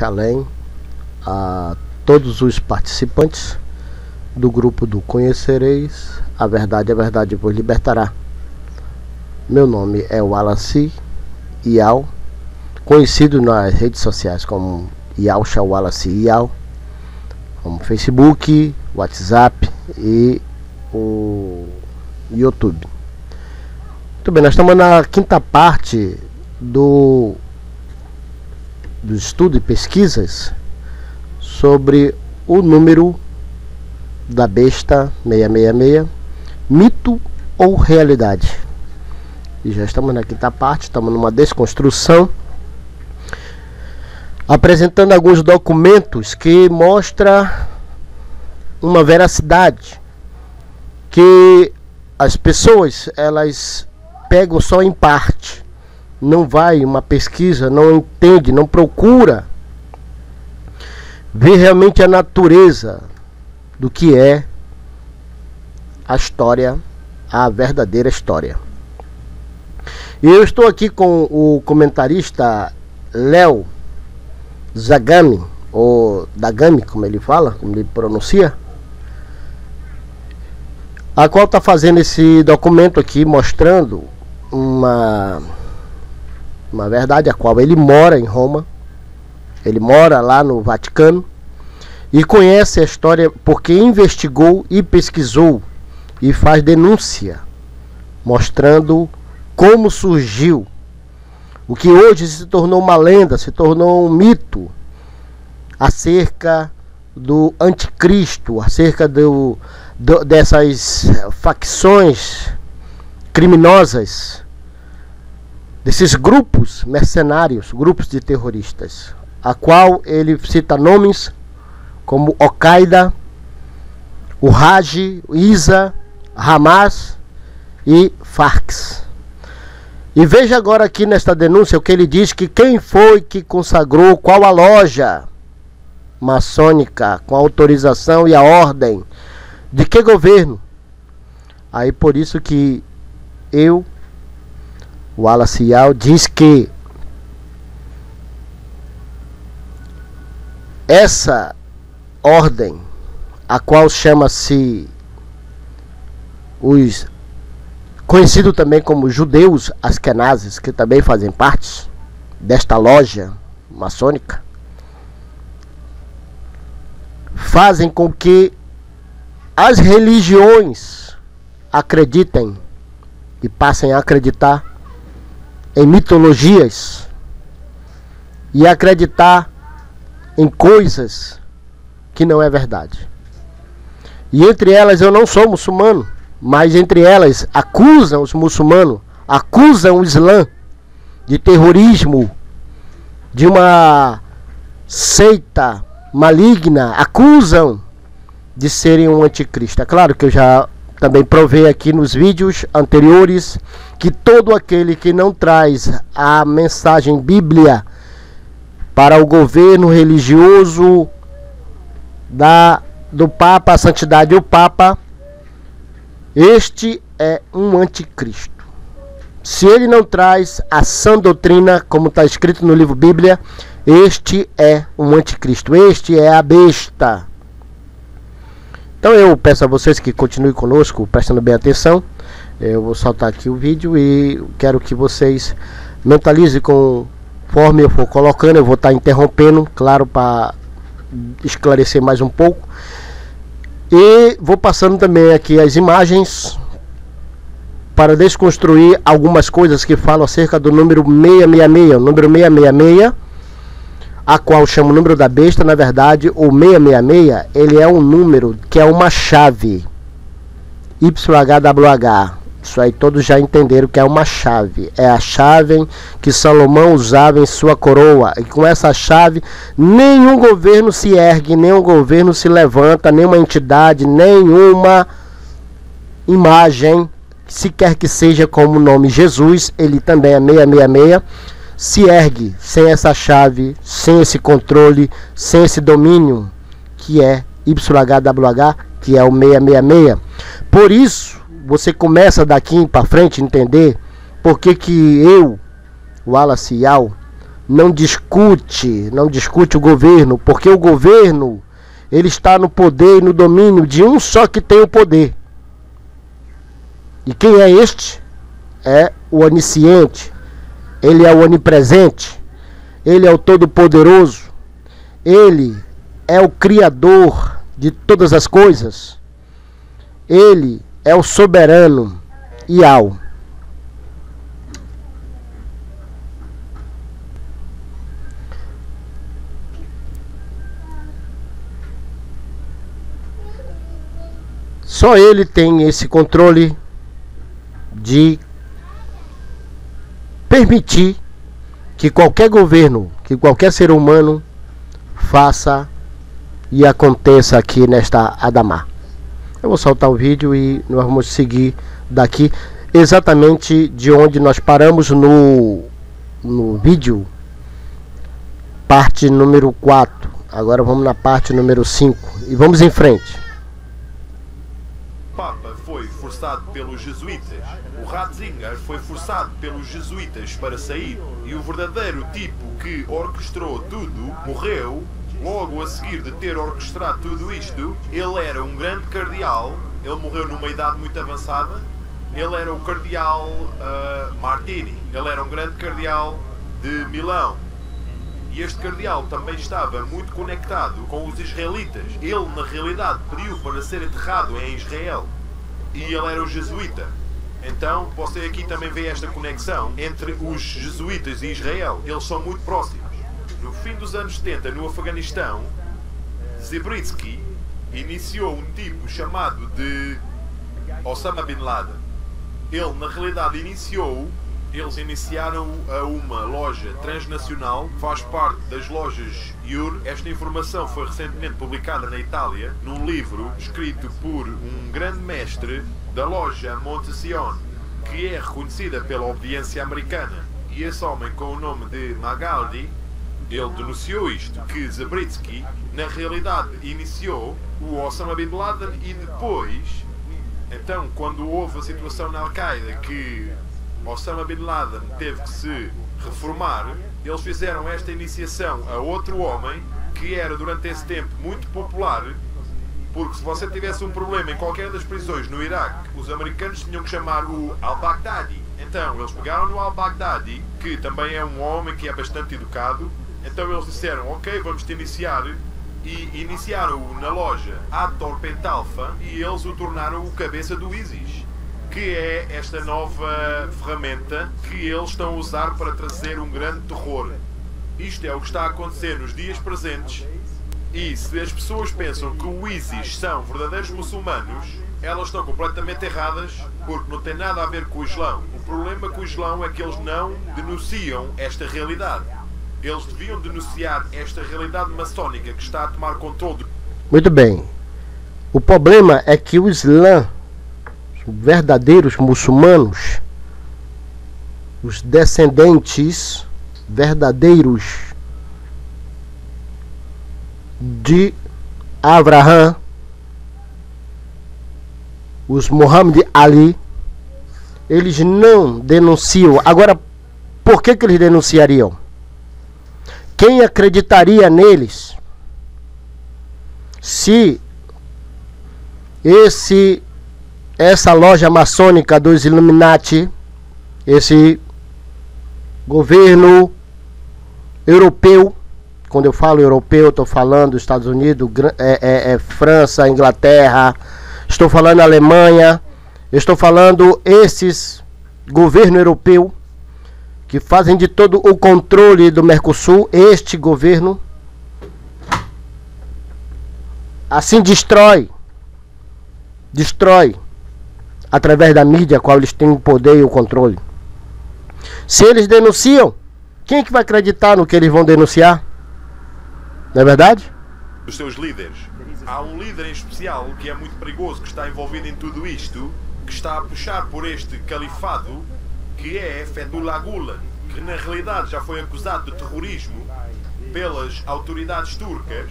Shalem a todos os participantes do grupo do Conhecereis a verdade vos libertará. Meu nome é Wallace Ial, conhecido nas redes sociais como Yalcha Wallace Ial, como Facebook, WhatsApp e o YouTube. Muito bem, nós estamos na quinta parte do estudo e pesquisas sobre o número da besta 666, mito ou realidade. E já estamos na quinta parte, estamos numa desconstrução, apresentando alguns documentos que mostram uma veracidade que as pessoas elas pegam só em parte, não vai uma pesquisa, não entende, não procura ver realmente a natureza do que é a história, a verdadeira história. E eu estou aqui com o comentarista Léo Zagami, ou Dagami, como ele fala, como ele pronuncia, a qual está fazendo esse documento aqui mostrando uma verdade, a qual ele mora em Roma, ele mora lá no Vaticano e conhece a história porque investigou e pesquisou e faz denúncia mostrando como surgiu o que hoje se tornou uma lenda, se tornou um mito acerca do anticristo, acerca dessas facções criminosas, desses grupos mercenários, grupos de terroristas, a qual ele cita nomes como Al-Qaeda, o Raj, o ISA, Hamas e Farc. E veja agora aqui nesta denúncia o que ele diz, que quem foi que consagrou, qual a loja maçônica com a autorização e a ordem de que governo. Aí por isso que eu, Wallace Ial, diz que essa ordem, a qual chama-se os conhecido também como judeus askenazes, que também fazem parte desta loja maçônica, fazem com que as religiões acreditem e passem a acreditar em mitologias e acreditar em coisas que não é verdade. E entre elas eu não sou muçulmano, mas entre elas acusam os muçulmanos, acusam o Islã de terrorismo, de uma seita maligna, acusam de serem um anticristo. É claro que eu já também provei aqui nos vídeos anteriores que todo aquele que não traz a mensagem bíblia para o governo religioso do Papa, a santidade do Papa, este é um anticristo. Se ele não traz a sã doutrina, como está escrito no livro Bíblia, este é um anticristo, este é a besta. Então eu peço a vocês que continuem conosco, prestando bem atenção. Eu vou soltar aqui o vídeo e quero que vocês mentalizem conforme eu for colocando. Eu vou estar interrompendo, claro, para esclarecer mais um pouco. E vou passando também aqui as imagens para desconstruir algumas coisas que falam acerca do número 666. O número 666, a qual chama o número da besta, na verdade, o 666, ele é um número que é uma chave. YHWH. Isso aí todos já entenderam que é uma chave. É a chave que Salomão usava em sua coroa. E com essa chave, nenhum governo se ergue, nenhum governo se levanta, nenhuma entidade, nenhuma imagem, sequer que seja como o nome Jesus, ele também é 666, se ergue sem essa chave, sem esse controle, sem esse domínio, que é YHWH, que é o 666. Por isso, você começa daqui para frente a entender por que eu, Wallace Ial, não discute o governo, porque o governo ele está no poder e no domínio de um só que tem o poder. E quem é este? É o onisciente, ele é o onipresente, ele é o todo-poderoso, ele é o criador de todas as coisas, ele é o soberano Iau. Só ele tem esse controle de permitir que qualquer governo, que qualquer ser humano faça e aconteça aqui nesta Adamá. Eu vou soltar o vídeo e nós vamos seguir daqui exatamente de onde nós paramos no vídeo, parte número 4. Agora vamos na parte número 5 e vamos em frente. O Papa foi forçado pelos jesuítas, o Ratzinger foi forçado pelos jesuítas para sair e o verdadeiro tipo que orquestrou tudo morreu. Logo a seguir de ter orquestrado tudo isto, ele era um grande cardeal, ele morreu numa idade muito avançada, ele era o cardeal Martini, ele era um grande cardeal de Milão. E este cardeal também estava muito conectado com os israelitas. Ele, na realidade, pediu para ser enterrado em Israel. E ele era o jesuíta. Então, você aqui também vê esta conexão entre os jesuítas e Israel. Eles são muito próximos. No fim dos anos 70, no Afeganistão, Zabriskie iniciou um tipo chamado de Osama Bin Laden. Ele, na realidade, eles iniciaram uma loja transnacional que faz parte das lojas IUR. Esta informação foi recentemente publicada na Itália, num livro escrito por um grande mestre da loja Montesión, que é reconhecida pela obediência americana. E esse homem, com o nome de Magaldi, ele denunciou isto, que Zabriskie, na realidade, iniciou o Osama Bin Laden e depois, então, quando houve a situação na Al-Qaeda que Osama Bin Laden teve que se reformar, eles fizeram esta iniciação a outro homem que era durante esse tempo muito popular, porque se você tivesse um problema em qualquer das prisões no Iraque, os americanos tinham que chamar o al-Baghdadi. Então eles pegaram no al-Baghdadi, que também é um homem que é bastante educado, então eles disseram, ok, vamos te iniciar, e iniciaram-o na loja Ator Pentalfa e eles o tornaram o cabeça do ISIS, que é esta nova ferramenta que eles estão a usar para trazer um grande terror. Isto é o que está a acontecer nos dias presentes, e se as pessoas pensam que o ISIS são verdadeiros muçulmanos, elas estão completamente erradas, porque não tem nada a ver com o Islão. O problema com o Islão é que eles não denunciam esta realidade. Eles deviam denunciar esta realidade maçónica que está a tomar controle. Muito bem. O problema é que o Islã, os verdadeiros muçulmanos, os descendentes verdadeiros de Abraham, os Muhammad Ali, eles não denunciam. Agora, por que eles denunciariam? Quem acreditaria neles se essa loja maçônica dos Illuminati, esse governo europeu, quando eu falo europeu, eu estou falando Estados Unidos, França, Inglaterra, estou falando Alemanha, estou falando esses governo europeu que fazem de todo o controle do Mercosul. Este governo assim destrói através da mídia, a qual eles têm o poder e o controle. Se eles denunciam, quem é que vai acreditar no que eles vão denunciar? Não é verdade? Os seus líderes. Há um líder em especial que é muito perigoso, que está envolvido em tudo isto, que está a puxar por este califado, que é Fethullah Gulen, que na realidade já foi acusado de terrorismo pelas autoridades turcas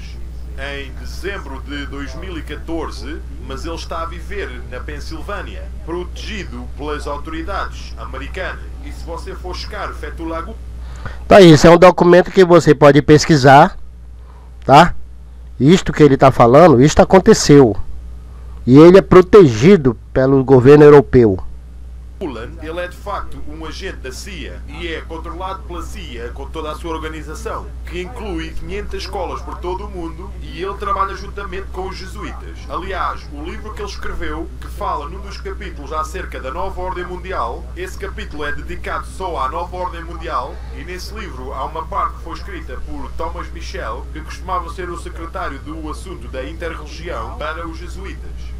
em dezembro de 2014, mas ele está a viver na Pensilvânia, protegido pelas autoridades americanas. E se você for checar Fethullah Gulen... Então isso é um documento que você pode pesquisar, tá? Isto que ele está falando, isto aconteceu. E ele é protegido pelo governo europeu. Ele é de facto um agente da CIA e é controlado pela CIA com toda a sua organização, que inclui 500 escolas por todo o mundo, e ele trabalha juntamente com os jesuítas. Aliás, o livro que ele escreveu, que fala num dos capítulos acerca da Nova Ordem Mundial, esse capítulo é dedicado só à Nova Ordem Mundial, e nesse livro há uma parte que foi escrita por Thomas Michel, que costumava ser o secretário do assunto da interreligião para os jesuítas.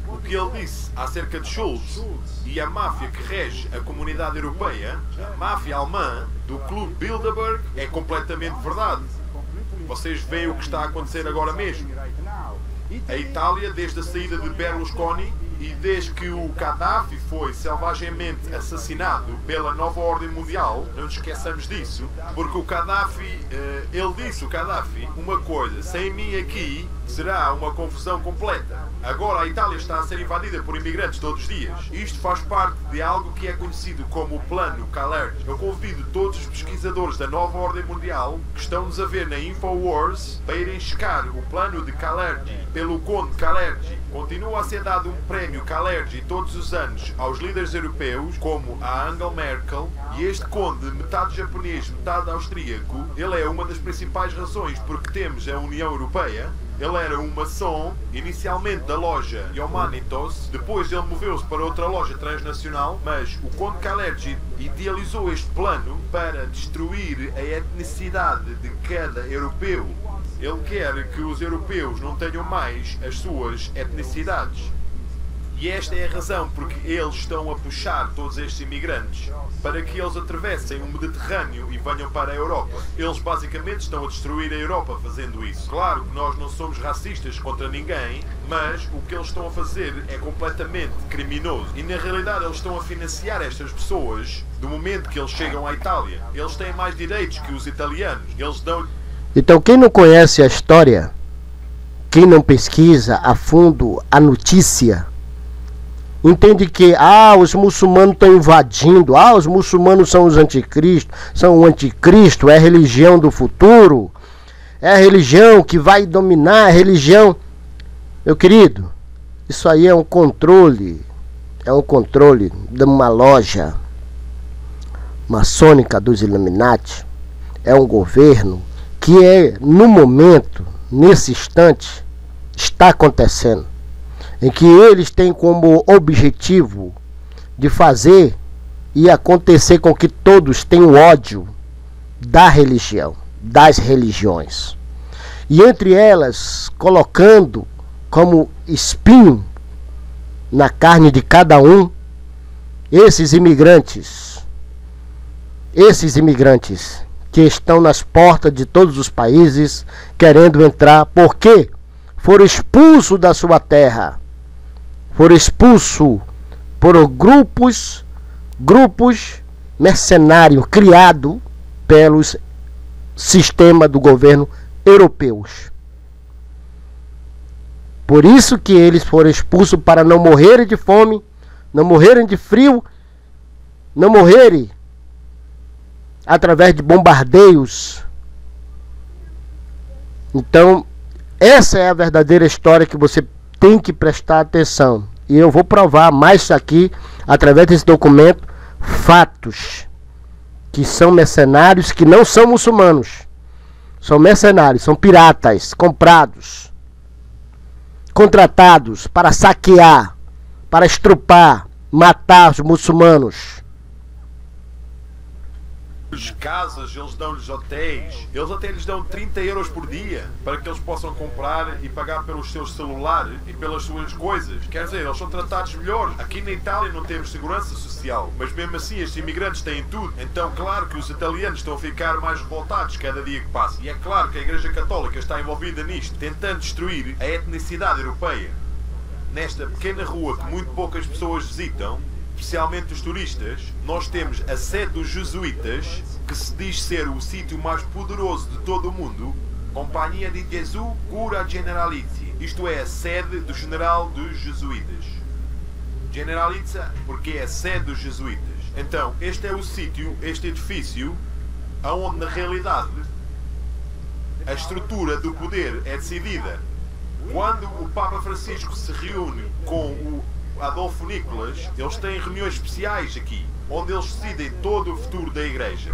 O que ele disse acerca de Schultz e a máfia que rege a comunidade europeia, a máfia alemã do Clube Bilderberg, é completamente verdade. Vocês veem o que está a acontecer agora mesmo. A Itália, desde a saída de Berlusconi e desde que o Gaddafi foi selvagemente assassinado pela Nova Ordem Mundial, não nos esqueçamos disso, porque o Gaddafi, ele disse, o Gaddafi, uma coisa: sem mim aqui será uma confusão completa. Agora a Itália está a ser invadida por imigrantes todos os dias. Isto faz parte de algo que é conhecido como o Plano Kalergi. Eu convido todos os pesquisadores da Nova Ordem Mundial que estão-nos a ver na Infowars para irem checar o Plano de Kalergi pelo Conde Kalergi. Continua a ser dado um prémio Kalergi todos os anos aos líderes europeus, como a Angela Merkel, e este conde, metade japonês, metade austríaco, ele é uma das principais razões porque temos a União Europeia. Ele era um maçom, inicialmente da loja Humanitos, depois ele moveu-se para outra loja transnacional, mas o Conde Kalergi idealizou este plano para destruir a etnicidade de cada europeu. Ele quer que os europeus não tenham mais as suas etnicidades. E esta é a razão porque eles estão a puxar todos estes imigrantes para que eles atravessem o Mediterrâneo e venham para a Europa. Eles basicamente estão a destruir a Europa fazendo isso. Claro que nós não somos racistas contra ninguém, mas o que eles estão a fazer é completamente criminoso. E na realidade eles estão a financiar estas pessoas do momento que eles chegam à Itália. Eles têm mais direitos que os italianos. Eles dão... Então quem não conhece a história, quem não pesquisa a fundo a notícia, entende que os muçulmanos estão invadindo, os muçulmanos são os anticristos, são o anticristo, é a religião do futuro, é a religião que vai dominar, a religião. Meu querido, isso aí é um controle de uma loja maçônica dos Illuminati, é um governo que no momento, nesse instante, está acontecendo, em que eles têm como objetivo de fazer e acontecer com que todos tenham ódio da religião, das religiões. E entre elas, colocando como espinho na carne de cada um, esses imigrantes que estão nas portas de todos os países querendo entrar, porque foram expulsos da sua terra. Foram expulsos por grupos mercenários criados pelos sistemas do governo europeus. Por isso que eles foram expulsos, para não morrerem de fome, não morrerem de frio, não morrerem através de bombardeios. Então, essa é a verdadeira história que você tem que prestar atenção. E eu vou provar mais isso aqui, através desse documento, fatos que são mercenários, que não são muçulmanos. São mercenários, são piratas, comprados, contratados para saquear, para estrupar, matar os muçulmanos. As casas, eles dão-lhes hotéis, eles até lhes dão 30 euros por dia para que eles possam comprar e pagar pelos seus celulares e pelas suas coisas. Quer dizer, eles são tratados melhor. Aqui na Itália não temos segurança social, mas mesmo assim estes imigrantes têm tudo. Então claro que os italianos estão a ficar mais revoltados cada dia que passa. E é claro que a Igreja Católica está envolvida nisto, tentando destruir a etnicidade europeia. Nesta pequena rua que muito poucas pessoas visitam, especialmente os turistas, nós temos a sede dos jesuítas, que se diz ser o sítio mais poderoso de todo o mundo, Companhia de Jesus Cura Generalizia. Isto é a sede do general dos jesuítas. Generalizia porque é a sede dos jesuítas. Então, este é o sítio, este edifício, onde na realidade a estrutura do poder é decidida. Quando o Papa Francisco se reúne com o Adolfo Nicolas, eles têm reuniões especiais aqui, onde eles decidem todo o futuro da Igreja.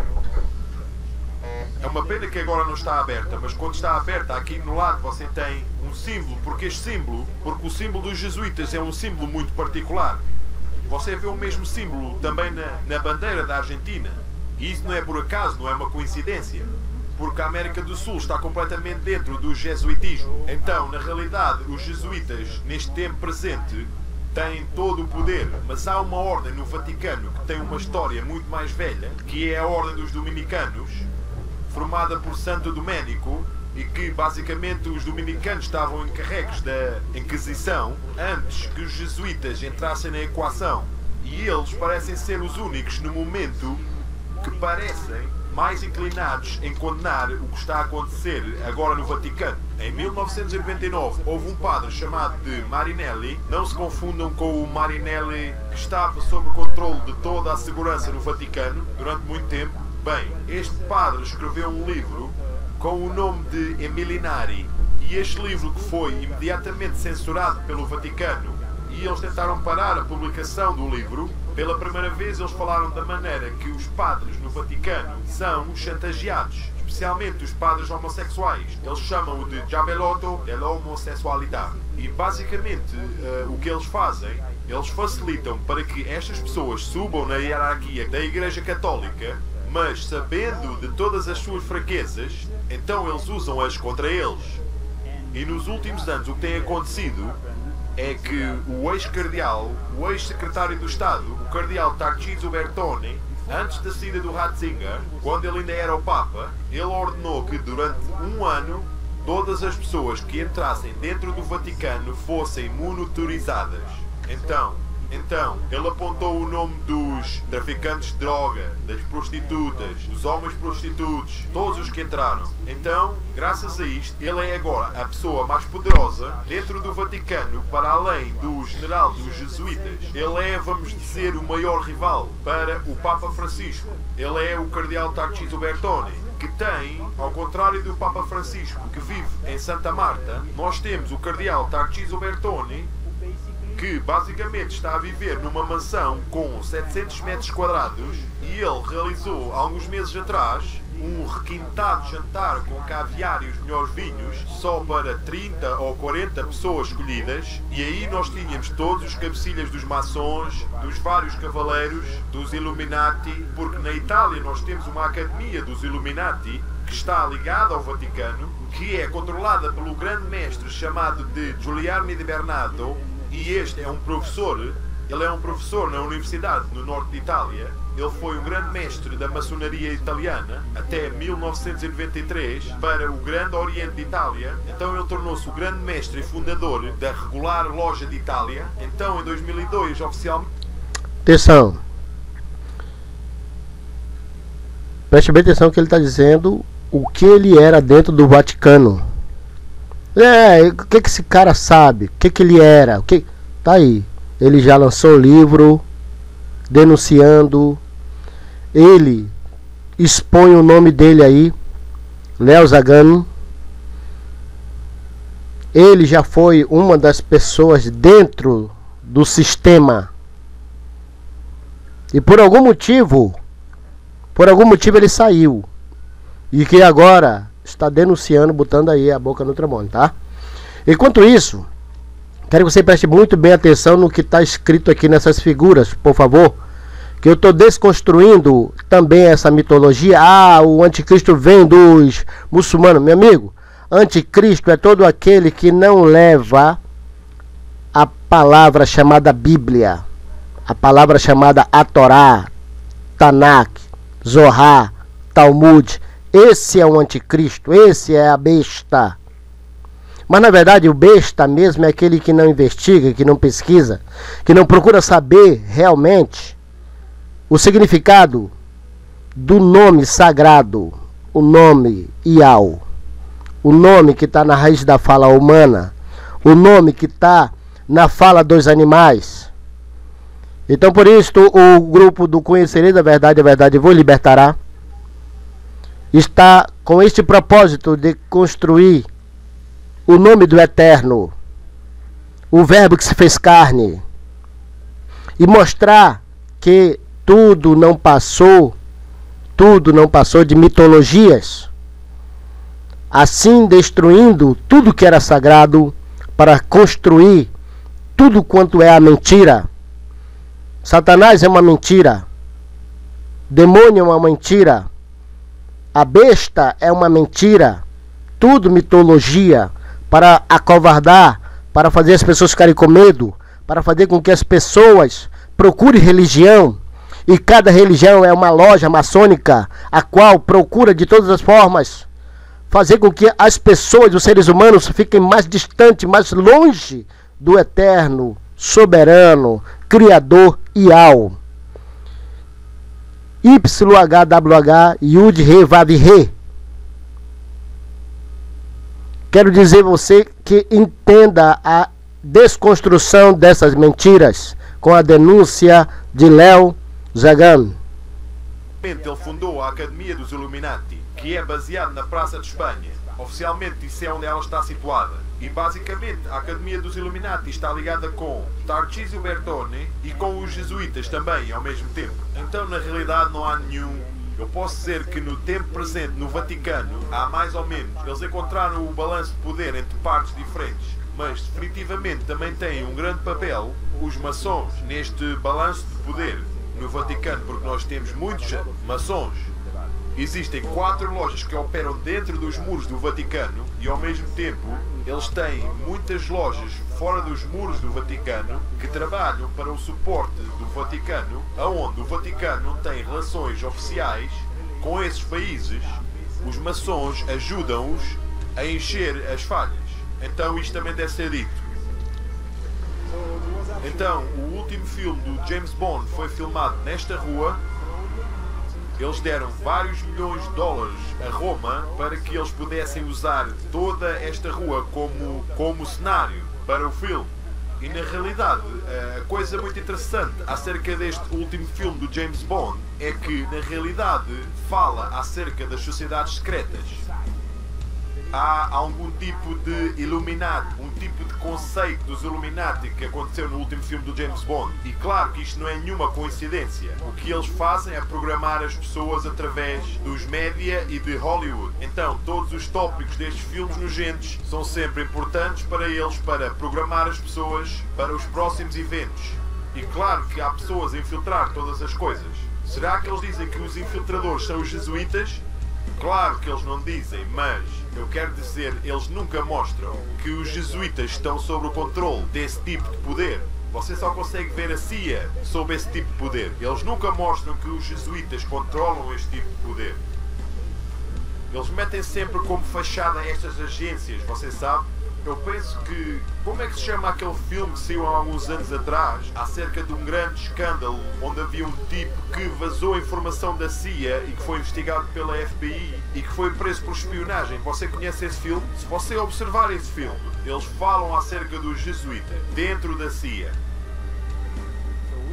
É uma pena que agora não está aberta, mas quando está aberta, aqui no lado você tem um símbolo, porque o símbolo dos jesuítas é um símbolo muito particular. Você vê o mesmo símbolo também na bandeira da Argentina. E isso não é por acaso, não é uma coincidência. Porque a América do Sul está completamente dentro do jesuitismo. Então, na realidade, os jesuítas, neste tempo presente, têm todo o poder. Mas há uma ordem no Vaticano que tem uma história muito mais velha, que é a Ordem dos Dominicanos, formada por Santo Doménico, e que basicamente os dominicanos estavam encarregues da Inquisição antes que os jesuítas entrassem na equação. E eles parecem ser os únicos no momento que parecem mais inclinados em condenar o que está a acontecer agora no Vaticano. Em 1999 houve um padre chamado de Marinelli, não se confundam com o Marinelli que estava sob o controle de toda a segurança no Vaticano durante muito tempo. Bem, este padre escreveu um livro com o nome de Emilinari, e este livro que foi imediatamente censurado pelo Vaticano, e eles tentaram parar a publicação do livro. Pela primeira vez eles falaram da maneira que os padres no Vaticano são chantageados, especialmente os padres homossexuais. Eles chamam-o de Diabolotto della homossessualità. E basicamente o que eles fazem, eles facilitam para que estas pessoas subam na hierarquia da Igreja Católica, mas sabendo de todas as suas fraquezas, então eles usam-as contra eles. E nos últimos anos o que tem acontecido é que o ex-cardeal, o ex-secretário do Estado, o cardeal Tarcísio Bertone, antes da saída do Ratzinger, quando ele ainda era o Papa, ele ordenou que durante um ano todas as pessoas que entrassem dentro do Vaticano fossem monitorizadas. Então, ele apontou o nome dos traficantes de droga, das prostitutas, dos homens prostitutos, todos os que entraram. Então, graças a isto, ele é agora a pessoa mais poderosa dentro do Vaticano, para além do general dos jesuítas. Ele é, vamos dizer, o maior rival para o Papa Francisco. Ele é o cardeal Tarcísio Bertone, que tem, ao contrário do Papa Francisco, que vive em Santa Marta, nós temos o cardeal Tarcísio Bertone, que basicamente está a viver numa mansão com 700 metros quadrados, e ele realizou, alguns meses atrás, um requintado jantar com caviar e os melhores vinhos, só para 30 ou 40 pessoas escolhidas, e aí nós tínhamos todos os cabecilhas dos maçons, dos vários cavaleiros, dos Illuminati, porque na Itália nós temos uma academia dos Illuminati, que está ligada ao Vaticano, que é controlada pelo grande mestre chamado de Giuliano de Bernardo. E este é um professor, ele é um professor na Universidade no Norte de Itália. Ele foi um grande mestre da maçonaria italiana até 1993 para o Grande Oriente de Itália. Então ele tornou-se o grande mestre e fundador da regular Loja de Itália. Então em 2002 oficialmente... Atenção. Preste bem atenção que ele está dizendo o que ele era dentro do Vaticano. O que esse cara sabe? O que ele era? Tá aí. Ele já lançou o livro denunciando. Ele expõe o nome dele aí, Léo Zagano. Ele já foi uma das pessoas dentro do sistema. E por algum motivo ele saiu. E que agora está denunciando, botando aí a boca no trombone, tá? Enquanto isso, quero que você preste muito bem atenção no que está escrito aqui nessas figuras, por favor. Que eu estou desconstruindo também essa mitologia. O anticristo vem dos muçulmanos. Meu amigo, anticristo é todo aquele que não leva a palavra chamada Bíblia, a palavra chamada a Torá, Tanakh, Zohar, Talmud. Esse é o anticristo, esse é a besta. Mas na verdade o besta mesmo é aquele que não investiga, que não pesquisa, que não procura saber realmente o significado do nome sagrado, o nome Iau, o nome que está na raiz da fala humana, o nome que está na fala dos animais. Então por isso o grupo do Conhecerei da Verdade, a Verdade vos libertará. está com este propósito de construir o nome do Eterno, o Verbo que se fez carne, e mostrar que tudo não passou de mitologias, assim destruindo tudo que era sagrado para construir tudo quanto é a mentira. Satanás é uma mentira, demônio é uma mentira, a besta é uma mentira, tudo mitologia para acovardar, para fazer as pessoas ficarem com medo, para fazer com que as pessoas procurem religião. E cada religião é uma loja maçônica, a qual procura de todas as formas fazer com que as pessoas, os seres humanos, fiquem mais distantes, mais longe do Eterno, Soberano, Criador e Al. YHWH Yud Re Vav Re. Quero dizer a você que entenda a desconstrução dessas mentiras com a denúncia de Léo Zagan. Ele fundou a Academia dos Illuminati, que é baseada na Praça de Espanha. Oficialmente isso é onde ela está situada. E basicamente a Academia dos Illuminati está ligada com Tarcísio Bertone e com os jesuítas também ao mesmo tempo. Então na realidade não há nenhum... Eu posso dizer que no tempo presente no Vaticano há mais ou menos... Eles encontraram o balanço de poder entre partes diferentes. Mas definitivamente também têm um grande papel os maçons neste balanço de poder no Vaticano, porque nós temos muitos maçons. Existem 4 lojas que operam dentro dos muros do Vaticano e ao mesmo tempo eles têm muitas lojas fora dos muros do Vaticano que trabalham para o suporte do Vaticano, aonde o Vaticano tem relações oficiais com esses países. Os maçons ajudam-os a encher as falhas. Então isto também deve ser dito. Então, o último filme do James Bond foi filmado nesta rua. Eles deram vários milhões de dólares a Roma para que eles pudessem usar toda esta rua como cenário para o filme. E na realidade, a coisa muito interessante acerca deste último filme do James Bond é que na realidade fala acerca das sociedades secretas. Há algum tipo de Illuminati, um tipo de conceito dos Illuminati que aconteceu no último filme do James Bond. E claro que isto não é nenhuma coincidência. O que eles fazem é programar as pessoas através dos média e de Hollywood. Então todos os tópicos destes filmes nojentos são sempre importantes para eles, para programar as pessoas para os próximos eventos. E claro que há pessoas a infiltrar todas as coisas. Será que eles dizem que os infiltradores são os jesuítas? Claro que eles não dizem, mas eu quero dizer, eles nunca mostram que os jesuítas estão sob o controle desse tipo de poder. Você só consegue ver a CIA sob esse tipo de poder. Eles nunca mostram que os jesuítas controlam este tipo de poder. Eles metem sempre como fachada estas agências, você sabe? Eu penso que... Como é que se chama aquele filme que saiu há alguns anos atrás acerca de um grande escândalo onde havia um tipo que vazou a informação da CIA e que foi investigado pela FBI e que foi preso por espionagem? Você conhece esse filme? Se você observar esse filme, eles falam acerca dos jesuítas dentro da CIA.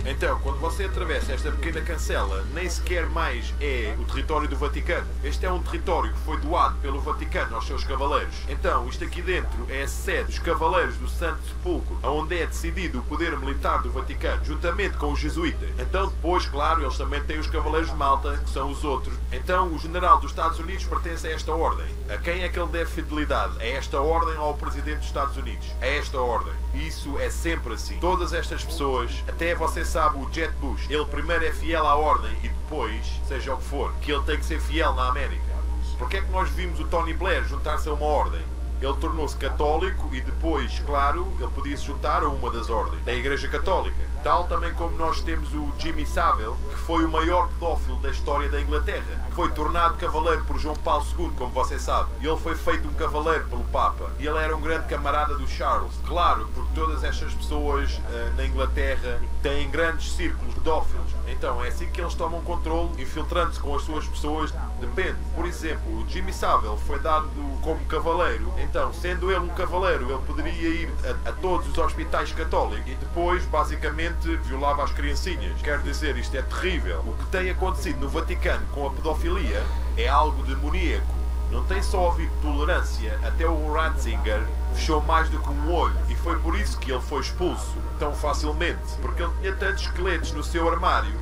Então, quando você atravessa esta pequena cancela, nem sequer mais é o território do Vaticano. Este é um território que foi doado pelo Vaticano aos seus cavaleiros. Então, isto aqui dentro é a sede dos Cavaleiros do Santo Sepulcro, onde é decidido o poder militar do Vaticano, juntamente com os jesuítas. Então, depois, claro, eles também têm os Cavaleiros de Malta, que são os outros. Então, o general dos Estados Unidos pertence a esta ordem. A quem é que ele deve fidelidade? A esta ordem ou ao Presidente dos Estados Unidos? A esta ordem. Isso é sempre assim. Todas estas pessoas, até você sabe o Jeb Bush, ele primeiro é fiel à ordem e depois, seja o que for, que ele tem que ser fiel na América. Porque é que nós vimos o Tony Blair juntar-se a uma ordem? Ele tornou-se católico e depois, claro, ele podia se juntar a uma das ordens da Igreja Católica. Tal também como nós temos o Jimmy Savile, que foi o maior pedófilo da história da Inglaterra, que foi tornado cavaleiro por João Paulo II, como você sabe. E ele foi feito um cavaleiro pelo Papa. E ele era um grande camarada do Charles. Claro, porque todas estas pessoas na Inglaterra têm grandes círculos pedófilos. Então é assim que eles tomam controle, infiltrando-se com as suas pessoas. Depende. Por exemplo, o Jimmy Savile foi dado como cavaleiro. Então, sendo ele um cavaleiro, ele poderia ir a todos os hospitais católicos e depois, basicamente, violava as criancinhas. Quer dizer, isto é terrível. O que tem acontecido no Vaticano com a pedofilia é algo demoníaco. Não tem só havido tolerância, até o Ratzinger fechou mais do que um olho e foi por isso que ele foi expulso tão facilmente, porque ele tinha tantos esqueletos no seu armário.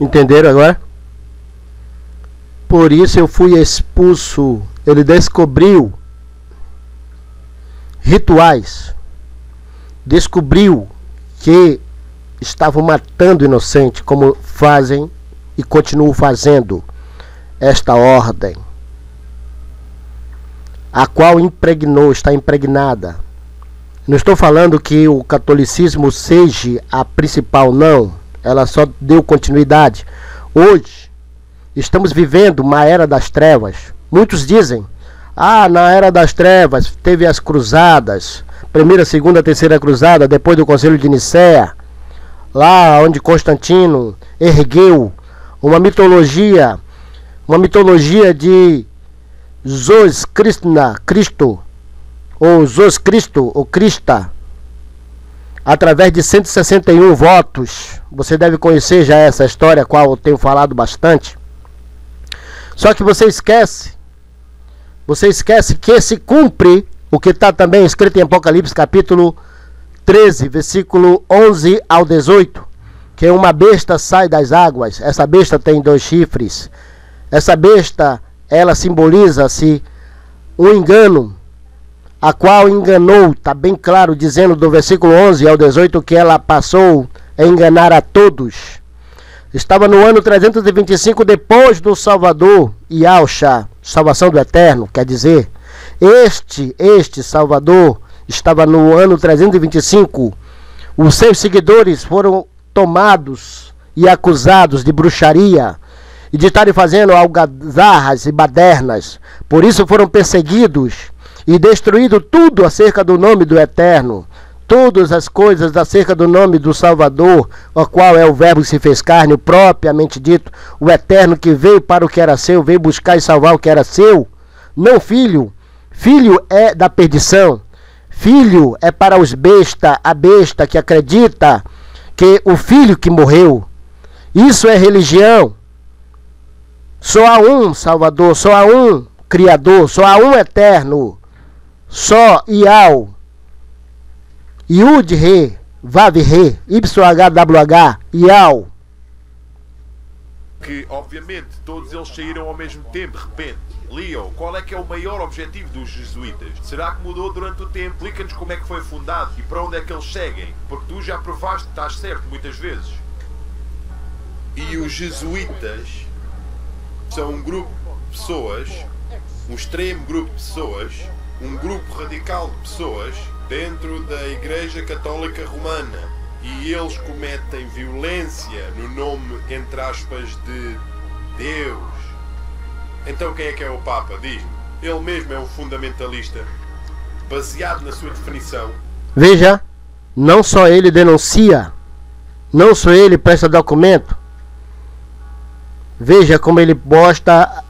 Entenderam agora? Por isso eu fui expulso. Ele descobriu rituais, descobriu que estavam matando inocente, como fazem e continuam fazendo esta ordem, a qual está impregnada. Não estou falando que o catolicismo seja a principal, não. Ela só deu continuidade. Hoje, estamos vivendo uma era das trevas. Muitos dizem, na era das trevas teve as cruzadas, primeira, segunda, terceira cruzada, depois do Concílio de Nicéia, lá onde Constantino ergueu uma mitologia de Zos Cristo, ou Zos Cristo, ou Crista, através de 161 votos. Você deve conhecer já essa história, a qual eu tenho falado bastante. Só que você esquece que se cumpre o que está também escrito em Apocalipse capítulo 13, versículo 11 ao 18, que uma besta sai das águas. Essa besta tem 2 chifres. Essa besta, ela simboliza-se um engano, a qual enganou, está bem claro, dizendo do versículo 11 ao 18 que ela passou a enganar a todos. Estava no ano 325 depois do Salvador, Yahushua, salvação do Eterno, quer dizer, este Salvador estava no ano 325. Os seus seguidores foram tomados e acusados de bruxaria e de estarem fazendo algazarras e badernas. Por isso foram perseguidos e destruído tudo acerca do nome do Eterno, todas as coisas acerca do nome do Salvador, o qual é o Verbo que se fez carne, propriamente dito, o Eterno que veio para o que era seu, veio buscar e salvar o que era seu. Não filho, filho é da perdição, filho é para os besta, a besta que acredita que o filho que morreu. Isso é religião. Só há um Salvador, só há um Criador, só há um Eterno, só Iau, Yud Re, Vav Re, YHWH, Iau. Que obviamente todos eles saíram ao mesmo tempo, de repente. Leo, qual é que é o maior objetivo dos jesuítas? Será que mudou durante o tempo? Explica-nos como é que foi fundado e para onde é que eles seguem, porque tu já provaste que estás certo muitas vezes. E os jesuítas são um grupo de pessoas, um extremo grupo de pessoas, um grupo radical de pessoas dentro da Igreja Católica Romana, e eles cometem violência no nome, entre aspas, de Deus. Então quem é o Papa? Diz-me. Ele mesmo é um fundamentalista, baseado na sua definição. Veja, não só ele denuncia, não só ele presta documento. Veja como ele mostra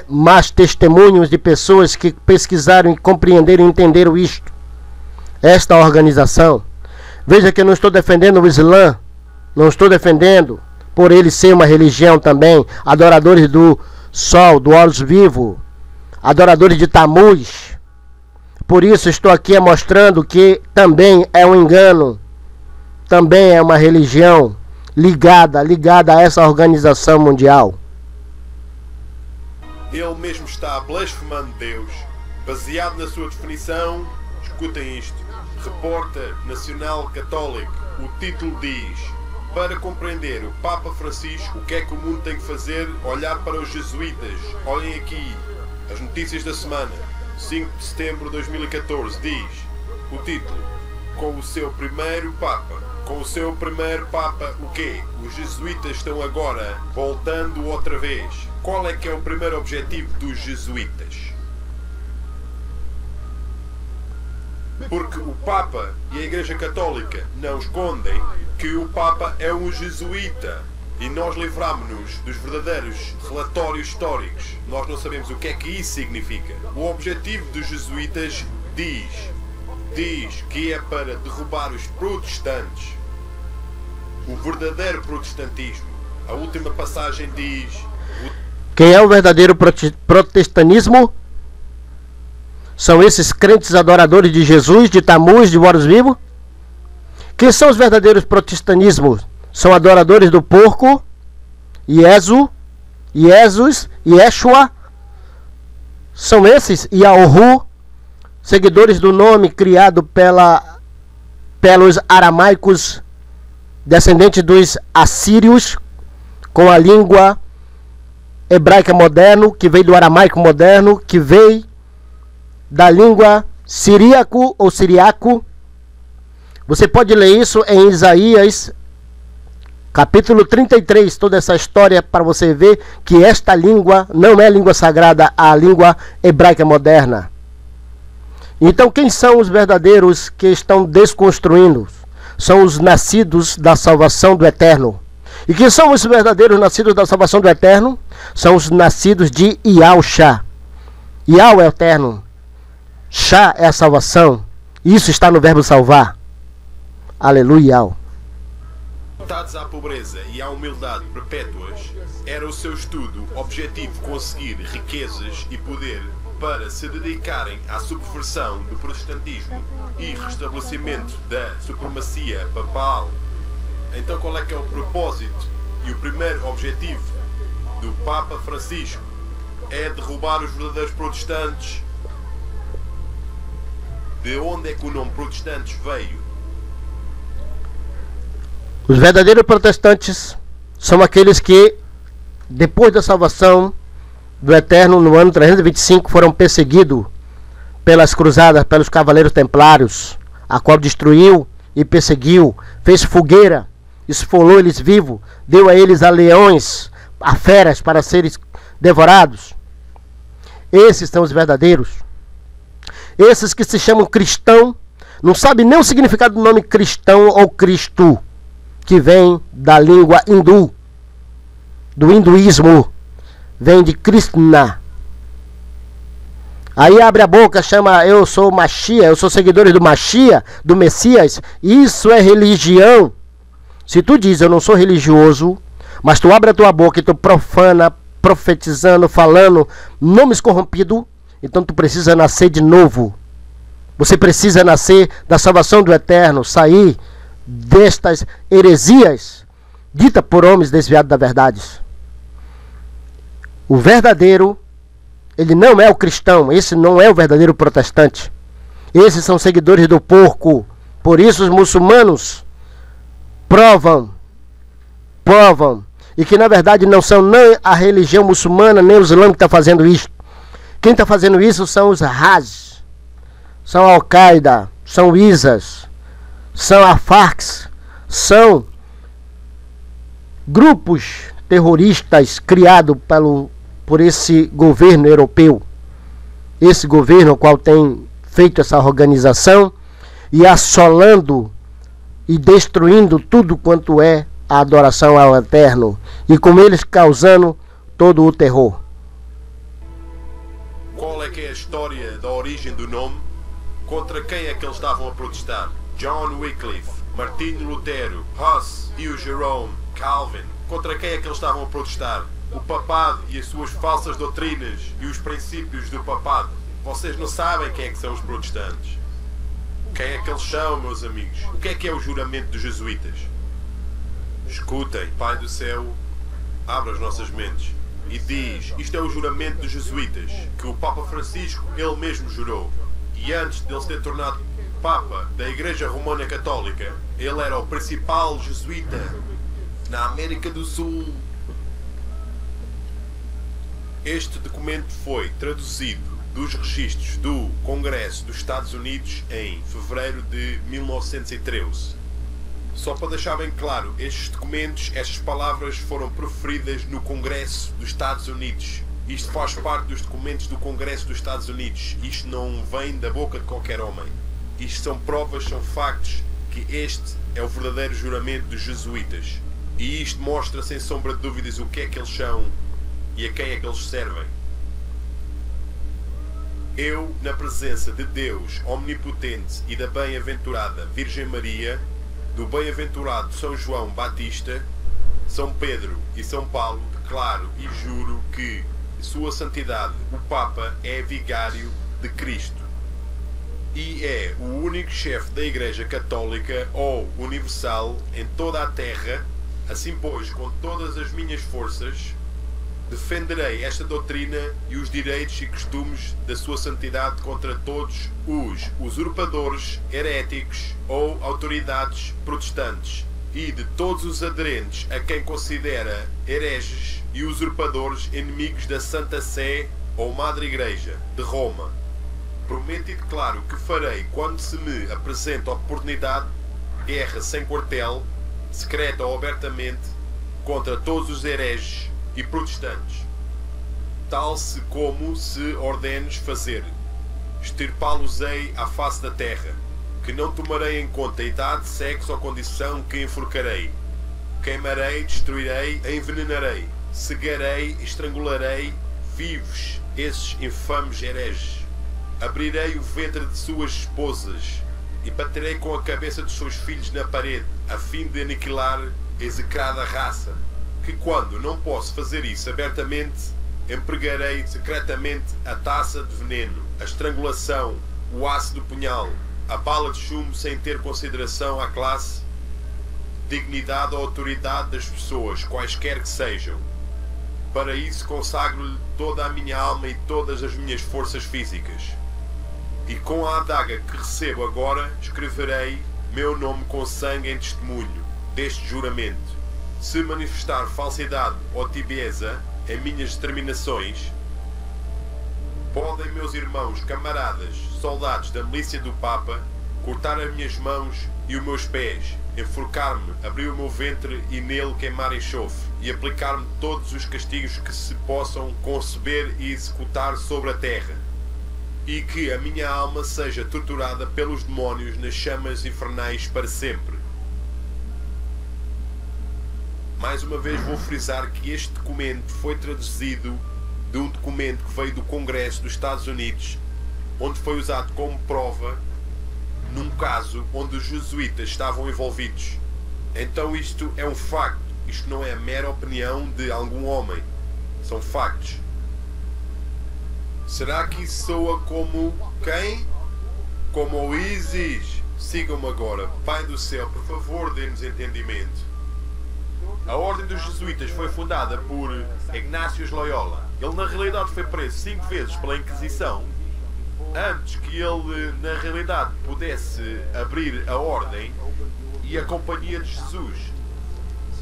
mais testemunhos de pessoas que pesquisaram e compreenderam e entenderam isto. Esta organização. Veja que eu não estou defendendo o Islã, não estou defendendo por ele ser uma religião também, adoradores do Sol, do Horus Vivo, adoradores de Tammuz. Por isso estou aqui mostrando que também é um engano, também é uma religião ligada a essa organização mundial. Ele mesmo está blasfemando Deus, baseado na sua definição. Escutem isto. Repórter Nacional Católico. O título diz: para compreender o Papa Francisco, o que é que o mundo tem que fazer? Olhar para os jesuítas. Olhem aqui as notícias da semana. 5 de setembro de 2014 diz o título: com o seu primeiro Papa. Com o seu primeiro Papa, o quê? Os jesuítas estão agora voltando outra vez. Qual é que é o primeiro objetivo dos jesuítas? Porque o Papa e a Igreja Católica não escondem que o Papa é um jesuíta. E nós livramos-nos dos verdadeiros relatórios históricos. Nós não sabemos o que é que isso significa. O objetivo dos jesuítas diz que é para derrubar os protestantes. O verdadeiro protestantismo. A última passagem diz... Quem é o verdadeiro protestantismo? São esses crentes adoradores de Jesus, de Tamuz, de Horus-Vivo? Quem são os verdadeiros protestantismos? São adoradores do porco, Jesus, Yeshua. São esses, Yahu, seguidores do nome criado pelos aramaicos, descendentes dos assírios, com a língua hebraica moderna, que veio do aramaico moderno, que veio da língua siríaco ou siriaco. Você pode ler isso em Isaías, capítulo 33, toda essa história para você ver que esta língua não é língua sagrada, a língua hebraica moderna. Então quem são os verdadeiros que estão desconstruindo? São os nascidos da salvação do Eterno. E quem são os verdadeiros nascidos da salvação do Eterno? São os nascidos de Yahushua. Yahweh é o Eterno. Shá é a salvação. Isso está no verbo salvar. Aleluia. Voltados à pobreza e à humildade perpétuas, era o seu estudo objetivo conseguir riquezas e poder para se dedicarem à subversão do protestantismo e restabelecimento da supremacia papal. Então qual é que é o propósito e o primeiro objetivo do Papa Francisco? É derrubar os verdadeiros protestantes. De onde é que o nome protestantes veio? Os verdadeiros protestantes são aqueles que, depois da salvação do Eterno, no ano 325, foram perseguidos pelas cruzadas, pelos cavaleiros templários, a qual destruiu e perseguiu, fez fogueira, esfolou eles vivos, deu a eles a leões, a feras para serem devorados. Esses são os verdadeiros. Esses que se chamam cristão, não sabem nem o significado do nome cristão ou Cristo, que vem da língua hindu, do hinduísmo, vem de Krishna. Aí abre a boca, chama, eu sou Mashiach, eu sou seguidores do Mashiach, do Messias. Isso é religião. Se tu diz, eu não sou religioso, mas tu abre a tua boca e tu profana, profetizando, falando nomes corrompidos, então tu precisa nascer de novo. Você precisa nascer da salvação do Eterno, sair destas heresias ditas por homens desviados da verdade. O verdadeiro, ele não é o cristão, esse não é o verdadeiro protestante. Esses são seguidores do porco. Por isso os muçulmanos provam, e que na verdade não são nem a religião muçulmana, nem o islã que está fazendo isso. Quem está fazendo isso são os Hajj, são a Al-Qaeda, são o ISIS, são a Farc, são grupos terroristas criados por esse governo europeu. Esse governo o qual tem feito essa organização e assolando e destruindo tudo quanto é a adoração ao Eterno, e com eles causando todo o terror. Qual é que é a história da origem do nome? Contra quem é que eles estavam a protestar? John Wycliffe, Martinho Lutero, Huss e o Jerome, Calvin. Contra quem é que eles estavam a protestar? O papado e as suas falsas doutrinas e os princípios do papado. Vocês não sabem quem é que são os protestantes. Quem é que eles são, meus amigos? O que é o juramento dos jesuítas? Escutem, Pai do céu, abre as nossas mentes e diz, isto é o juramento dos jesuítas, que o Papa Francisco, ele mesmo jurou. E antes de ele se ter tornado Papa da Igreja Romana Católica, ele era o principal jesuíta na América do Sul. Este documento foi traduzido dos registros do Congresso dos Estados Unidos em fevereiro de 1913. Só para deixar bem claro, estes documentos, estas palavras foram proferidas no Congresso dos Estados Unidos. Isto faz parte dos documentos do Congresso dos Estados Unidos. Isto não vem da boca de qualquer homem. Isto são provas, são factos que este é o verdadeiro juramento dos jesuítas. E isto mostra sem sombra de dúvidas o que é que eles são e a quem é que eles servem. Eu, na presença de Deus Omnipotente e da bem-aventurada Virgem Maria, do bem-aventurado São João Batista, São Pedro e São Paulo, declaro e juro que Sua Santidade, o Papa, é vigário de Cristo e é o único chefe da Igreja Católica ou Universal em toda a Terra. Assim pois, com todas as minhas forças, defenderei esta doutrina e os direitos e costumes da Sua Santidade contra todos os usurpadores, heréticos ou autoridades protestantes e de todos os aderentes a quem considera hereges e usurpadores, inimigos da Santa Sé ou Madre Igreja de Roma. Prometo e declaro que farei, quando se me apresenta a oportunidade, guerra sem quartel, secreta ou abertamente, contra todos os hereges e protestantes, tal se como se ordenes fazer. Extirpá-los-ei à face da terra, que não tomarei em conta idade, sexo ou condição, que enforcarei, queimarei, destruirei, envenenarei, cegarei, estrangularei vivos esses infames hereges. Abrirei o ventre de suas esposas e baterei com a cabeça dos seus filhos na parede, a fim de aniquilar a execrada raça, que quando não posso fazer isso abertamente, empregarei secretamente a taça de veneno, a estrangulação, o ácido punhal, a bala de chumbo, sem ter consideração à classe, dignidade ou autoridade das pessoas, quaisquer que sejam. Para isso consagro-lhe toda a minha alma e todas as minhas forças físicas. E com a adaga que recebo agora, escreverei meu nome com sangue em testemunho deste juramento. Se manifestar falsidade ou tibieza em minhas determinações, podem meus irmãos, camaradas, soldados da milícia do Papa, cortar as minhas mãos e os meus pés, enforcar-me, abrir o meu ventre e nele queimar enxofre, e aplicar-me todos os castigos que se possam conceber e executar sobre a terra, e que a minha alma seja torturada pelos demónios nas chamas infernais para sempre. Mais uma vez vou frisar que este documento foi traduzido de um documento que veio do Congresso dos Estados Unidos, onde foi usado como prova num caso onde os jesuítas estavam envolvidos. Então isto é um facto, isto não é a mera opinião de algum homem, são factos. Será que isso soa como quem? Como o ISIS? Sigam-me agora. Pai do céu, por favor, dê-nos entendimento. A Ordem dos Jesuítas foi fundada por Ignácio Loyola. Ele na realidade foi preso 5 vezes pela Inquisição, antes que ele na realidade pudesse abrir a Ordem e a Companhia de Jesus.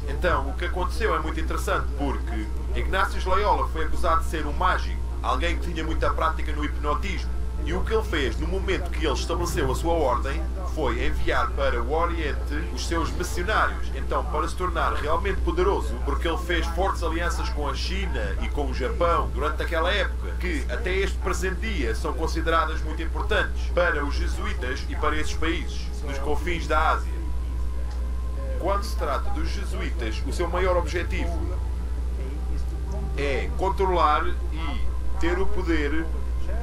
Então, o que aconteceu é muito interessante, porque Ignácio Loyola foi acusado de ser um mágico, alguém que tinha muita prática no hipnotismo. E o que ele fez no momento que ele estabeleceu a sua ordem foi enviar para o Oriente os seus missionários. Então, para se tornar realmente poderoso, porque ele fez fortes alianças com a China e com o Japão durante aquela época, que até este presente dia são consideradas muito importantes para os jesuítas e para esses países, nos confins da Ásia. Quando se trata dos jesuítas, o seu maior objetivo é controlar e ter o poder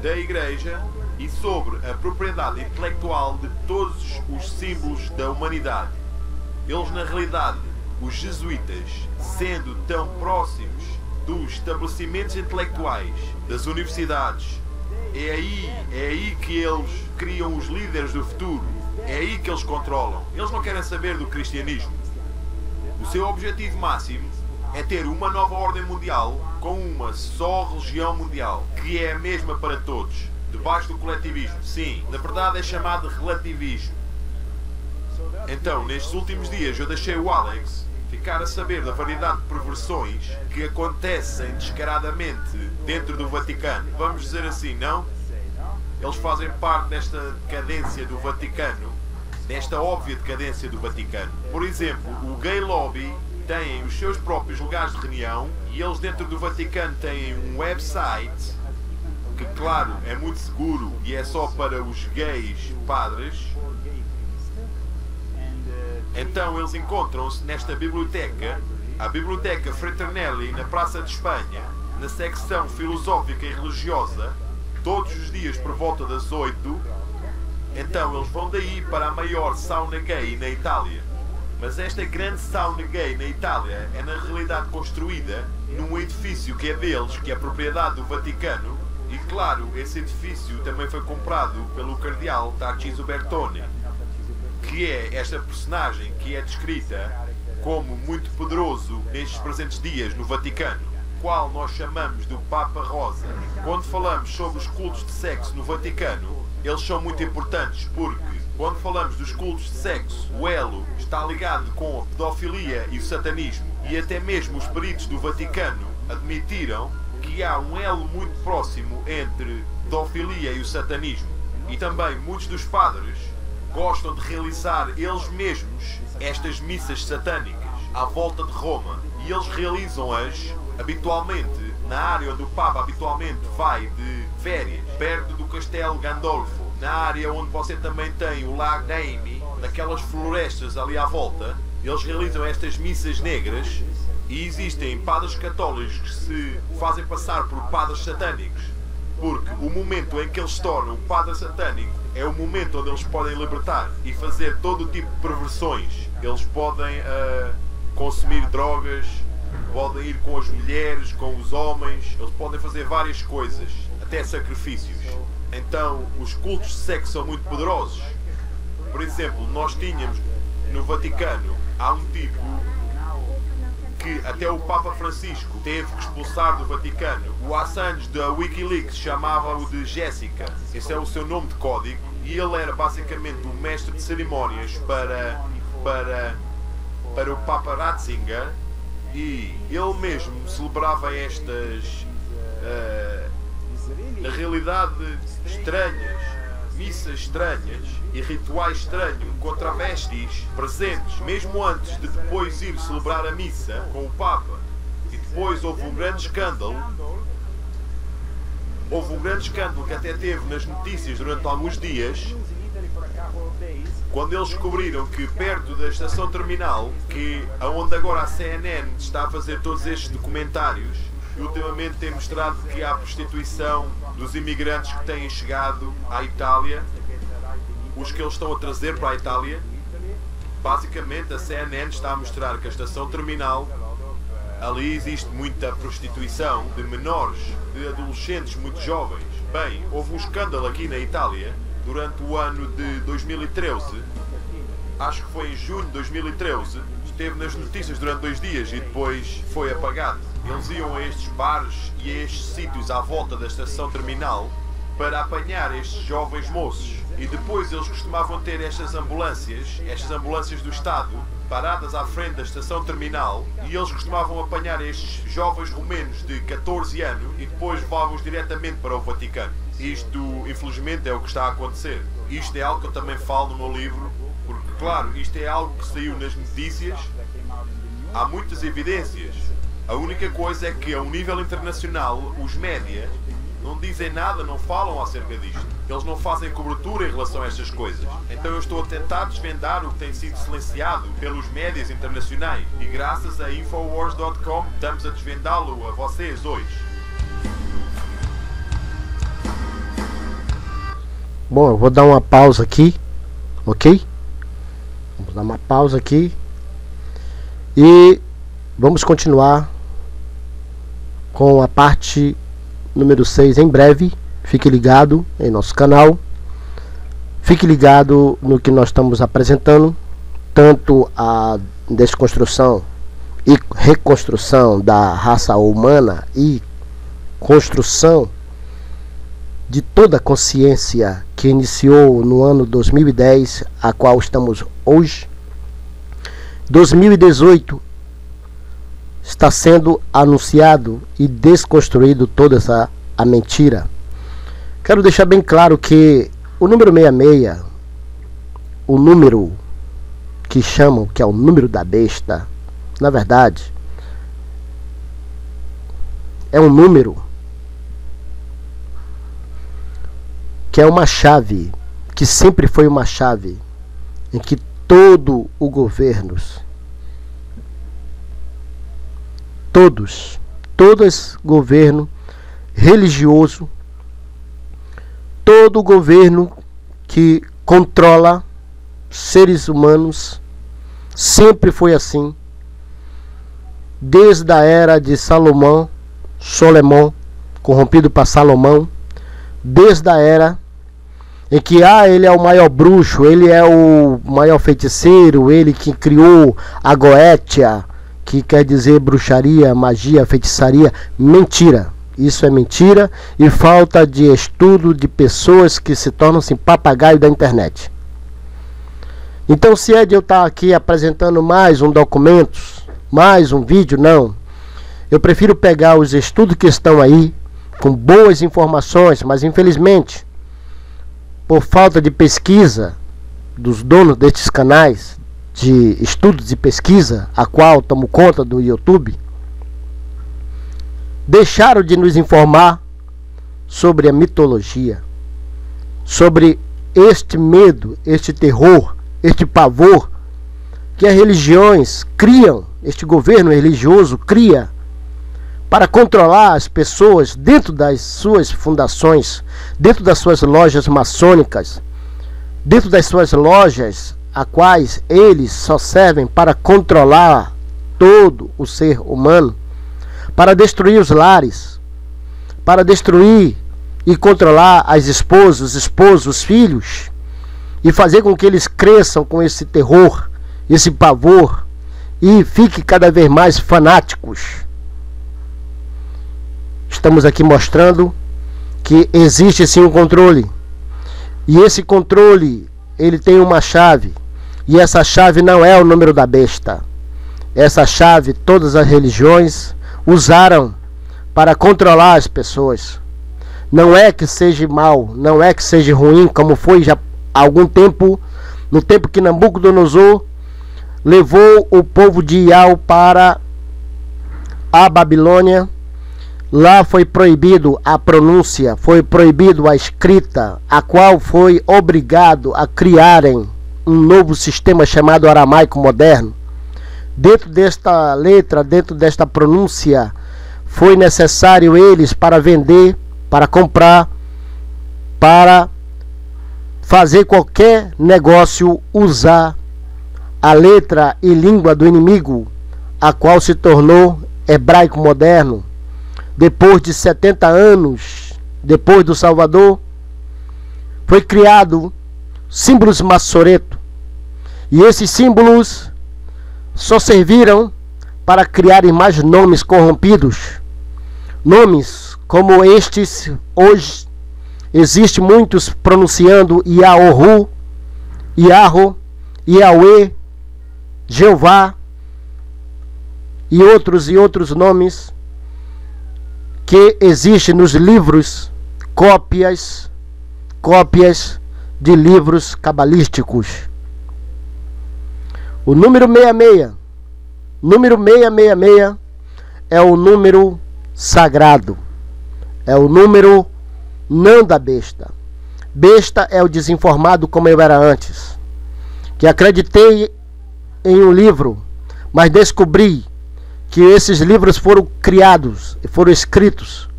da Igreja e sobre a propriedade intelectual de todos os símbolos da humanidade. Eles, na realidade, os jesuítas, sendo tão próximos dos estabelecimentos intelectuais, das universidades, é aí que eles criam os líderes do futuro, é aí que eles controlam. Eles não querem saber do cristianismo. O seu objetivo máximo é ter uma nova ordem mundial com uma só religião mundial, que é a mesma para todos, debaixo do coletivismo. Sim, na verdade é chamado de relativismo. Então, nestes últimos dias eu deixei o Alex ficar a saber da variedade de perversões que acontecem descaradamente dentro do Vaticano. Vamos dizer assim, não? Eles fazem parte desta decadência do Vaticano, desta óbvia decadência do Vaticano. Por exemplo, o gay lobby têm os seus próprios lugares de reunião e eles dentro do Vaticano têm um website que, claro, é muito seguro e é só para os gays padres, Então eles encontram-se nesta biblioteca, a Biblioteca Fraternelli, na Praça de Espanha, na secção filosófica e religiosa, todos os dias por volta das 8. Então eles vão daí para a maior sauna gay na Itália. Mas esta grande sauna gay na Itália é na realidade construída num edifício que é deles, que é propriedade do Vaticano. E claro, esse edifício também foi comprado pelo cardeal Tarcísio Bertone, que é esta personagem que é descrita como muito poderoso nestes presentes dias no Vaticano, qual nós chamamos do Papa Rosa. Quando falamos sobre os cultos de sexo no Vaticano, eles são muito importantes porque, quando falamos dos cultos de sexo, o elo está ligado com a pedofilia e o satanismo. E até mesmo os peritos do Vaticano admitiram que há um elo muito próximo entre pedofilia e o satanismo. E também muitos dos padres gostam de realizar eles mesmos estas missas satânicas à volta de Roma. E eles realizam-as habitualmente na área onde o Papa habitualmente vai de férias, perto do Castelo Gandolfo, na área onde você também tem o Lago Daimi, naquelas florestas ali à volta. Eles realizam estas missas negras e existem padres católicos que se fazem passar por padres satânicos, porque o momento em que eles se tornam padre satânico é o momento onde eles podem libertar e fazer todo o tipo de perversões. Eles podem consumir drogas, podem ir com as mulheres, com os homens, eles podem fazer várias coisas, até sacrifícios. Então, os cultos de sexo são muito poderosos. Por exemplo, nós tínhamos no Vaticano, há um tipo que até o Papa Francisco teve que expulsar do Vaticano. O Assange da Wikileaks chamava-o de Jéssica, esse é o seu nome de código, e ele era basicamente o mestre de cerimónias para o Papa Ratzinger, e ele mesmo celebrava estas, na realidade, estranhas, missas estranhas e rituais estranhos com travestis presentes, mesmo antes de depois ir celebrar a missa com o Papa. E depois houve um grande escândalo que até teve nas notícias durante alguns dias, quando eles descobriram que perto da estação terminal, onde agora a CNN está a fazer todos estes documentários, e ultimamente tem mostrado que há prostituição dos imigrantes que têm chegado à Itália, os que eles estão a trazer para a Itália. Basicamente a CNN está a mostrar que a estação terminal, ali existe muita prostituição de menores, de adolescentes muito jovens. Bem, houve um escândalo aqui na Itália durante o ano de 2013, acho que foi em junho de 2013, esteve nas notícias durante 2 dias e depois foi apagado. Eles iam a estes bares e a estes sítios à volta da estação terminal para apanhar estes jovens moços. E depois eles costumavam ter estas ambulâncias do Estado, paradas à frente da estação terminal, e eles costumavam apanhar estes jovens romenos de 14 anos e depois levavam-os diretamente para o Vaticano. Isto, infelizmente, é o que está a acontecer. Isto é algo que eu também falo no meu livro, porque, claro, isto é algo que saiu nas notícias, há muitas evidências. A única coisa é que, a um nível internacional, os médias não dizem nada, não falam acerca disto. Eles não fazem cobertura em relação a estas coisas. Então eu estou a tentar desvendar o que tem sido silenciado pelos médias internacionais. E graças a Infowars.com estamos a desvendá-lo a vocês hoje. Bom, eu vou dar uma pausa aqui, ok? Vamos dar uma pausa aqui e vamos continuar com a parte número 6 em breve. Fique ligado em nosso canal, fique ligado no que nós estamos apresentando, tanto a desconstrução e reconstrução da raça humana e construção de toda a consciência que iniciou no ano 2010, a qual estamos hoje. 2018 está sendo anunciado e desconstruído toda a mentira. Quero deixar bem claro que o número 66, o número que chamam que é o número da besta, na verdade é um número que é uma chave, que sempre foi uma chave, em que todo o governo, todos governo religioso, todo governo que controla seres humanos, sempre foi assim, desde a era de Solemão, corrompido para Salomão, desde a era em que ele é o maior bruxo, ele é o maior feiticeiro, ele que criou a Goétia, que quer dizer bruxaria, magia, feitiçaria. Mentira, isso é mentira e falta de estudo de pessoas que se tornam-se papagaio da internet. Então, se é de eu estar aqui apresentando mais um documento, mais um vídeo, não. Eu prefiro pegar os estudos que estão aí, com boas informações, mas infelizmente, por falta de pesquisa dos donos destes canais, de estudos de pesquisa, a qual tomo conta do YouTube, deixaram de nos informar sobre a mitologia, sobre este medo, este terror, este pavor que as religiões criam, este governo religioso cria para controlar as pessoas dentro das suas fundações, dentro das suas lojas maçônicas, dentro das suas lojas, a quais eles só servem para controlar todo o ser humano, para destruir os lares, para destruir e controlar as esposas, os esposos, os filhos, e fazer com que eles cresçam com esse terror, esse pavor, e fiquem cada vez mais fanáticos. Estamos aqui mostrando que existe sim um controle, e esse controle ele tem uma chave, e essa chave não é o número da besta. Essa chave todas as religiões usaram para controlar as pessoas. Não é que seja mal, não é que seja ruim, como foi já há algum tempo, no tempo que Nabucodonosor levou o povo de Iau para a Babilônia. Lá foi proibido a pronúncia, foi proibido a escrita, a qual foi obrigado a criarem um novo sistema chamado aramaico moderno. Dentro desta letra, dentro desta pronúncia, foi necessário eles para vender, para comprar, para fazer qualquer negócio, usar a letra e língua do inimigo, a qual se tornou hebraico moderno. Depois de 70 anos, depois do Salvador, foi criado símbolos maçoreto. E esses símbolos só serviram para criarem mais nomes corrompidos. Nomes como estes, hoje, existe muitos pronunciando Iaohu, Iarro, Iauê, Jeová e outros nomes que existem nos livros, cópias de livros cabalísticos. O número 666 é o número sagrado, é o número não da besta. Besta é o desinformado, como eu era antes, que acreditei em um livro, mas descobri que esses livros foram criados, foram escritos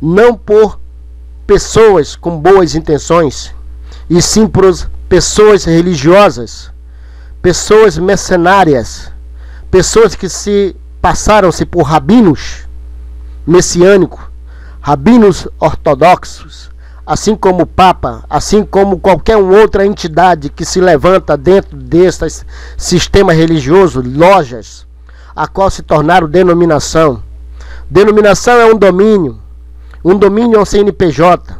não por pessoas com boas intenções, e sim por pessoas religiosas, pessoas mercenárias, pessoas que se passaram-se por rabinos messiânicos, rabinos ortodoxos, assim como o Papa, assim como qualquer outra entidade que se levanta dentro desses sistemas religiosos, lojas, a qual se tornaram denominação. Denominação é um domínio é um CNPJ.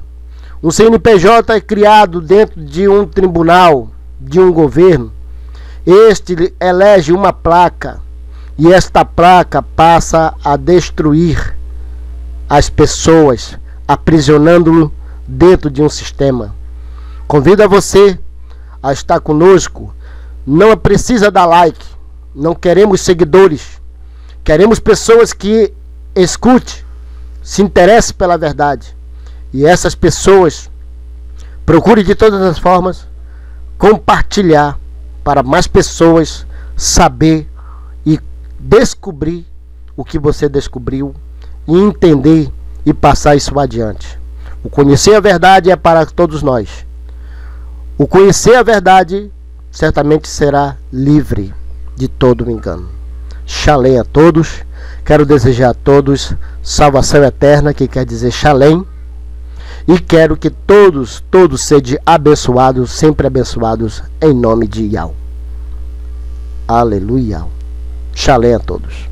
Um CNPJ é criado dentro de um tribunal, de um governo. Este elege uma placa, e esta placa passa a destruir as pessoas, aprisionando-lo dentro de um sistema. Convido a você a estar conosco. Não precisa dar like. Não queremos seguidores. Queremos pessoas que escute, se interesse pela verdade. E essas pessoas procure de todas as formas compartilhar para mais pessoas saber e descobrir o que você descobriu e entender e passar isso adiante. O conhecer a verdade é para todos nós. O conhecer a verdade certamente será livre de todo engano. Shalom a todos. Quero desejar a todos salvação eterna, que quer dizer Shalom. E quero que todos sejam abençoados, sempre abençoados, em nome de Yahweh. Aleluia. Shalom a todos.